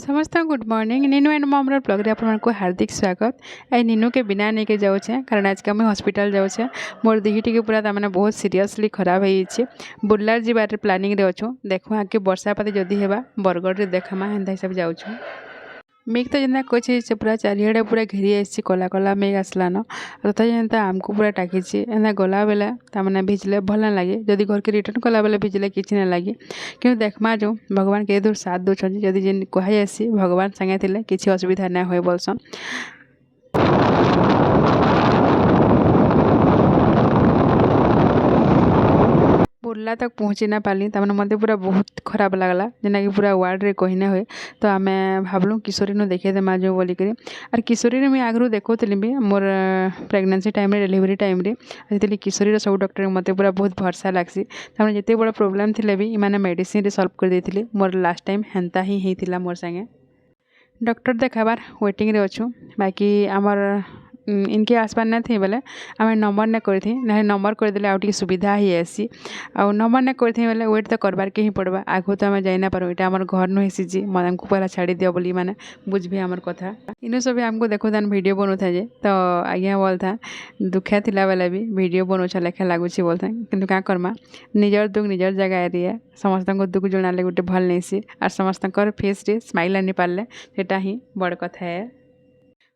समस्त good morning Neenu and mom blog रे आपको हार्दिक स्वागत। आई नीनू के बिना नहीं के जाऊे कारण आज के हॉस्पिटल जाऊे मोर देह टी पूरा तमाने बहुत सीरियसली खराब हो बुर्लार जीवार प्लानिंग रे अच्छू देखो आगे वर्षा पाती जदि हेबा बरगढ़ देखामा हेन्ता हिसाब जाऊँ मेघ तो जेना कहे पूरा चारिड़े पूरा घेरी आसी कला कला मेघ आसलान तथा जेनता आमको पूरा टाकी एना गला बेला तमाने भिजले भल ना लगे जदि घर के रिटर्न कला बेले भिजले किसी ना लगे कि देखमा जो भगवान के दूर साथ दौरान जदि जेन कहुसी भगवान संगे थे किसी असुविधा ना हुए बोलसन। बुर्ला तक पहुँची ना पाली तमें मत पूरा बहुत खराब लगला जेना कि पूरा वार्ड रे कही ना हुए तो आम भावलु किशोरी नु देखे देमा जो बोलिक आर किशोरी मुझे आगु देखुली भी मोर प्रेगनेंसी टाइम डेलीवरी टाइम रे किशोरी सब डॉक्टर मत पूरा बहुत भरसा लगसी तमें जिते बड़ा प्रोब्लेम थे भी इमाने मेडिसिन सल्व कर देथिले मोर लास्ट टाइम हेन्ता ही होता मोर संगे डॉक्टर देखाबार वेटिंग रे अच्छू बाकी आमर इनके आसपार ना थी बेले आम नंबर ना करी ना नंबर करदे आगे सुविधा ही आसी आ नंबर ना करी बेले वेट तो करवार के ही पड़वा आगु तो आम जाना पारू यहाँ आम घर नुसी मैडम को पहला छाड़ी दियो बोली मैंने बुझे आमर कथा इन सब आमको देखो वीडियो बनू था जे तो आज्ञा बोलता दुखिया थिला बेले भी वीडियो बनौछा लेखा लगुच बोलता कि क्या करमा निजर दुख निजर जगह एरिया समस्त दुख जनाले गोटे भल नहीं सी और समस्त फेस रे स्माइल आनी पारे सेटा ही बड़ कथा है।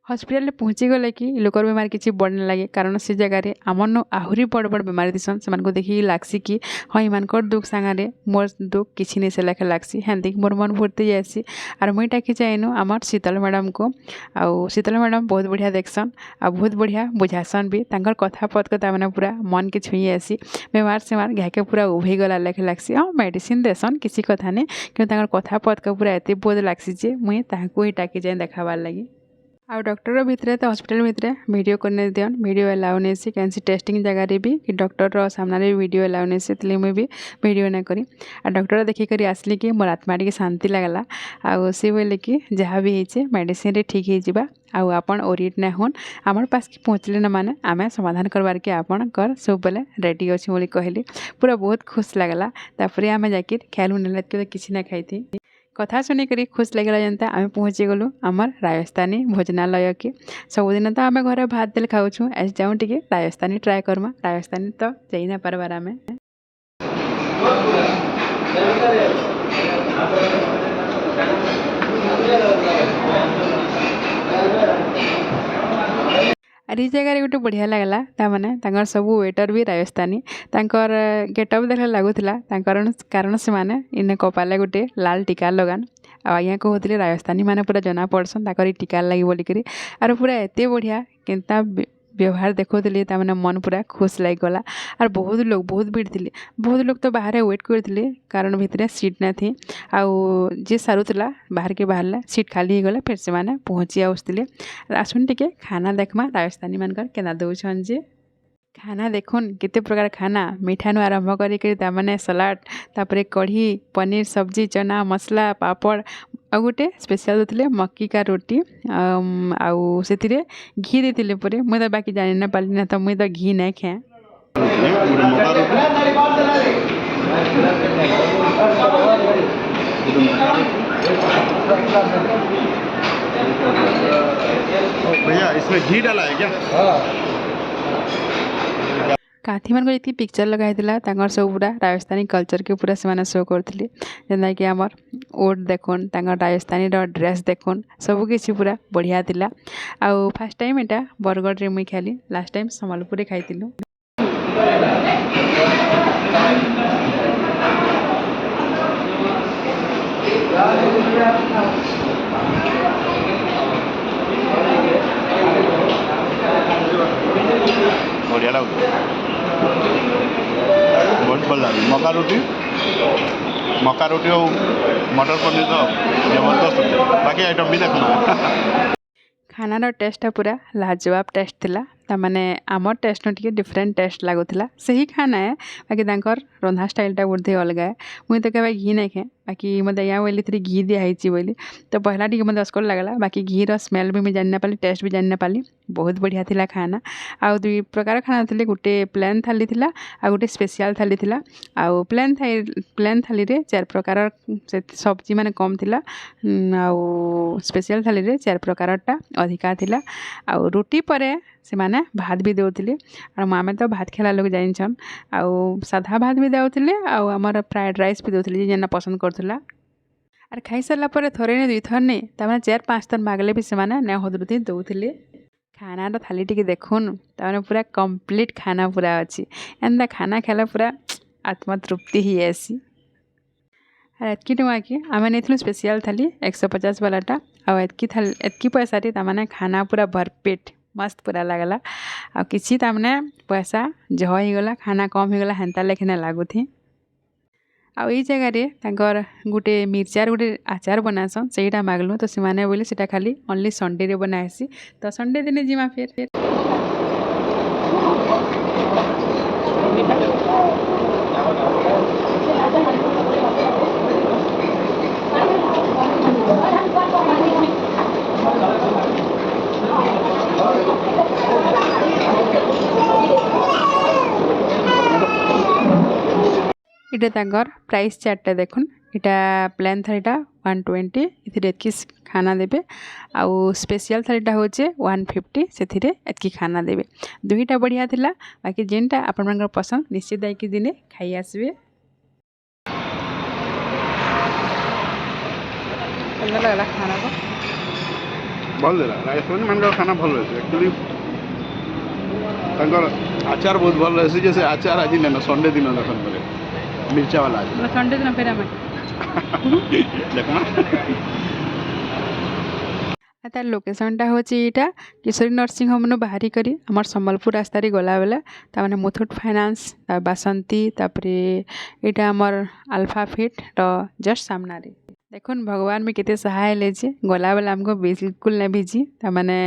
हॉस्पिटल पहुँची गले कि लोकर बेमार किसी बड़ ना लगे कारण से जगह आमन आहरी बड़ बड़ बेमारी दिसन से देखिए लगसी कि हाँ इमानकर दुख सांगे मोर दुख किसी नहीं से लेखा लगसी हेन्दी मोर मन भरती जासी और मुई टाकी जाइनु आमर शीतल मैडम को आउ शीतल मैडम बहुत बढ़िया देखसन आ बहुत बढ़िया बुझासन भी तांकर कथा पथ को मैंने पूरा मन के छुई आसी बेमार सेमार घाके पूरा उभे गला लेखा लगसी हाँ मेडिसिन देसन किसी कथा नहीं कि कथा पथ का पूरा एत बोध लगसी जे मुई ताकू ही टाकी जाए देखाबार लगी आ डॉक्टर भितर तो हॉस्पिटल भितर वीडियो करने दियन वीडियो अलाउ नहीं सी कैंसी टेस्टिंग जगह भी कि डॉक्टर सामने वीडियो अलाउ नहीं सी मुझे भी वीडियो ना करी आ डॉक्टर देखिक आसली कि मोर आत्मा टी शांति लगला आ सी बोले कि जहाँ भी होचे मेडिसिन रे ठीक हो आउ आपन ओरिट ना होन आमर पास की पहुँचले ना माने आमे समाधान करवार के आपन कर सब बेले रेडी अच्छे बोली कहली पूरा बहुत खुश लगला तापर आमे जाकि ख्याल ना किसी ना खाई कथा शुनिक खुश लगे जनता आम पहुँची गलु आमर राजस्थानी भोजनालय के सबुदिन तो आम घर भात देल खाऊँ आज जाऊँ टे राजस्थानी ट्राए करमा राजस्थानी तो जाइना पारबार आम आर ये जगह गोटे बढ़िया लगला ताने सब वेटर भी राजस्थानी तांकर गेटअप देखा लगुला कारण से माने इन्हें कपाले गोटे लाल टीका लगान आज्ञा कहते राजस्थानी माने पूरा जना पड़सन ताकर टीका लगी बोलिक आर पूरा एत बढ़िया केनता व्यवहार देखुली तमें मन पूरा खुश लगिगला और बहुत भीड़ थी बहुत लोग तो बाहर वेट करते कारण भितर सीट ना थी आउ जी सारूला बाहर के बाहर सीट खाली हो गला फिर से माने पहुँची आसते आसुन टे खाना देखमा राजस्थानी मानकर केना दौन जे खाना देखुन केते प्रकार खाना मीठा आरंभ कर सलाड तापर कढ़ी पनीर सब्जी चना मसला पापड़ आ गोटे स्पेशल देते मक्की का रोटी आउ से घी देते पर मुझे तो बाकी जानी ना पाली ना तो मुझे तो घी नहीं खाए भैया इसमें घी डाला है क्या? काथी मान जी पिक्चर लगाई सब पूरा राजस्थानी कल्चर के पूरा से शो करते जेना कि आमर ओट देखुन राजस्थानी ड्रेस देखुन सबकि पूरा बढ़िया थिला आउ फास्ट टाइम एटा बरगढ़ रे मुई खाली लास्ट टाइम संबलपुर रे खाइतिलु बढ़िया लगे बहुत भल लगे मका रोटी और मटर पनीर तो जबरदस्त बाकी आइटम भी देखना खानार टेस्ट पूरा लाजवाब टेस्ट थिला तामाने आमर टेस्ट टी डिफरेंट टेस्ट लगुला से ही खाना है बाकी रंधा स्टाइलटा बोधे अलग है मुई तो केवे घी नहीं खाए बाकी मत यहाँ बोली थी घी दिखाई बोली तो पहला टी मत अस्कर लगला बाकी घी स्मेल भी मुझे जान पाली टेस्ट भी जान पाली बहुत बढ़िया थिला खाना आउ दुई प्रकार खाना थे गोटे प्लेन थाली थिला आ गोटे स्पेशल थाली थिला आउ प्लेन थाली रे 4 प्रकार सब्जी माने कम थिला आउ स्पेशल थाली रे 4 प्रकारटा अधिका थिला आउ रोटी परे से माने भात भी देउथिले और मामे तो भात खेला लोग जाइछन आउ साधा भात भी देउथिले आउ हमर फ्राइड राइस भी देउथिले जेना पसंद करथुला आर खाई सारा पर थरे ने दुई थर ने तामे 4-5 थर मागले भी से माने ने हदरुती देउथिले खाना थाली टी देखुन ताने पूरा कंप्लीट खाना पूरा अच्छी एंदा खाना खेला पूरा आत्मा तृप्ति ही ऐसी और एतकी टुआ कि आम नहीं स्पेशल थाली 150 वालाटा आ एतकी पैसा टी ताने खाना पूरा भरपेट मस्त पूरा लगला आ किसी तामने पैसा जह ही गला खाना कम ही गला हेंता लेखिना लागुथी आ ई जगह रे तांकर गुटे मिर्चार गुटे आचार बनासन सेटा मागलु तो सिमाने बोले सेटा खाली ओनली संडे रे बनाएसी तो संडे दिन जिमा फिर इटा तांकर प्राइस चार्टा देखुन इटा प्लेन थालीटा 120 इथिरे एतकी खाना देबे आउ स्पेशल थालीटा होचे 150 सेथिरे एतकी खाना देबे दुईटा बढ़िया थिला बाकी जेनटा आपन मनकर पसंद निश्चित दाइकी दिने खाई आसबे अच्छा लगला खाना को भल देला राजस्थानी मान खाना भल रहे एक्चुअली तांकर आचार बहुत भल रहे जैसे आचार आज ना संडे दिन देखन पड़े मिर्चा वाला आज संडे दिन फेर हमें देखना तार लोकेशनटा होची इटा किशोरी नर्सिंग होम नु बाहरी करी हमर संबलपुर रास्ता रे गला बेला ताने मुथुट फाइनेंस ता बासंती तापरे इटा हमर अल्फा फिट रो जस्ट सामना रे देखुन भगवान में केते सहाय ले जे गला बेला हमको बिल्कुल नहीं भिजी ताने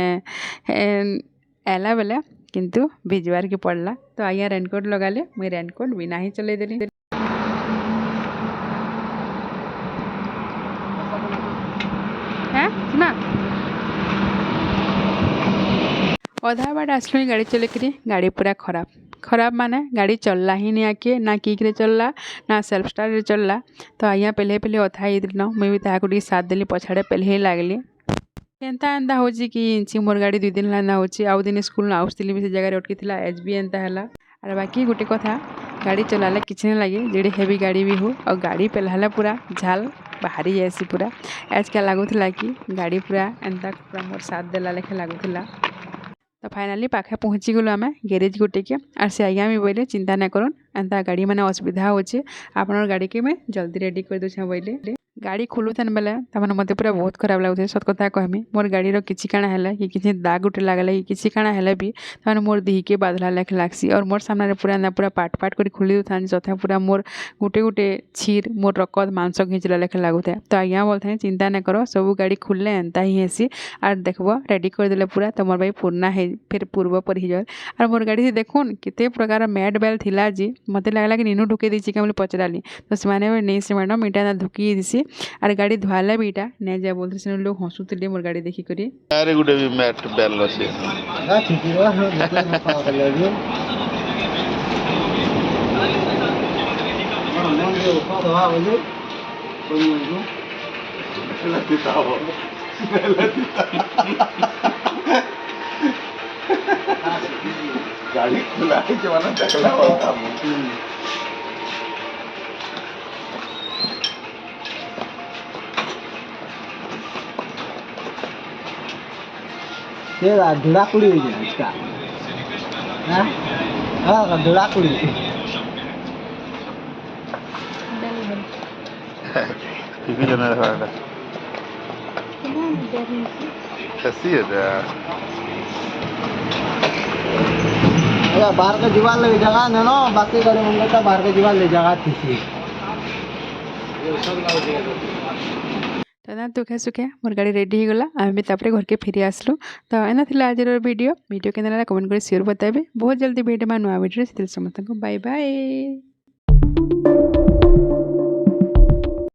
एला बेला किंतु भिजवार के पड़ला तो आइया रेनकोट लगा ले मुई रेनकोट बिना ही चले देली हैं सुना अधा बाट आसलुनी गाड़ी चले करी गाड़ी पूरा खराब माने गाड़ी चलला ही नहीं आके ना किक रे चलला ना सेल्फ स्टार्ट रे चलला तो आइया पहले अथा ही दिन मुई भी ताको टी साथ देली पछाड़े पहले ही लागली एंता एंता होची कि इंची मोर गाड़ी 2 दिन लाना होची आउ दिन स्कूल आउसली भी से जगह अटकी थिला एच बी एंता हला और बाकी गोटे कथा गाड़ी चलाले किसी नहीं लगे जेडे हेवी गाड़ी भी हो और गाड़ी पेलाला पूरा झाल बाहरी जाएसी पूरा आज क्या लगुला कि गाड़ी पूरा एंता पूरा मोर साथ देला लेखे लगुला तो फाइनाली पाखे पहुँची गलु आम गैरेज गोटे के और से आज्ञा भी बोले चिंता ना करन एंता गाड़ी मैंने असुविधा होचे आपनर गाड़ी के मैं जल्दी रेडी कर दूँ बोले गाड़ी खुलुथन बेले तमने मते पूरा बहुत खराब लगुथे सत कथा कहमी मोर गाड़ी किसी काना है कि किसी दाग उठे लगला कि किसी काना है भी तमने मोर देह के बादला लेखे लागसी और मोर सामने पूरा पूरा पाट पाट कर खुली था जथा पूरा मोर गुटे गुटे छीर मोर रकत मांस घिंचला लेखे लगुथे तो आज्ञा बोलते हैं चिंता ना करो सब गाड़ी खुलले एंता ही हेसी और देखब रेडी कर देले पूरा तो मोर भाई पूर्णा है फिर पूर्व पर ही जाए और मोर गाड़ी से देखुन केते प्रकार मैट बेल थिला जी मते लगला कि नीनू ढुके दीची के पचराली तो से नहीं से मैडम इटा ढुकी दीसी और गाड़ी धुआला भी इटा नहीं जा बोलते से लोग हंसुले मोर गाड़ी देखी करी अरे गुडे भी मैट बेल अछि हां ठीक है मतलब कर ले मन जो पा बोले गाड़ी खुला है जमाना टकला होता तेरा धुड़ाकुड़ी हो गया इसका हाँ हाँ धुड़ाकुड़ी ठीक है ना रहा कैसी है अरे बाहर का दीवार ले जगह ना ना बाकी गाड़ी होंगे तो बाहर का दीवार ले जगह थी तो एना दुखे सुखे मोर गाड़ी रेडी हो गला आम भी तापर घर के फेरी आसलु तो एना थिला आज वीडियो के कमेंट कर सियोर बताबे बहुत जल्दी भेट नुआ वीडियो से समस्त को बाय बाय।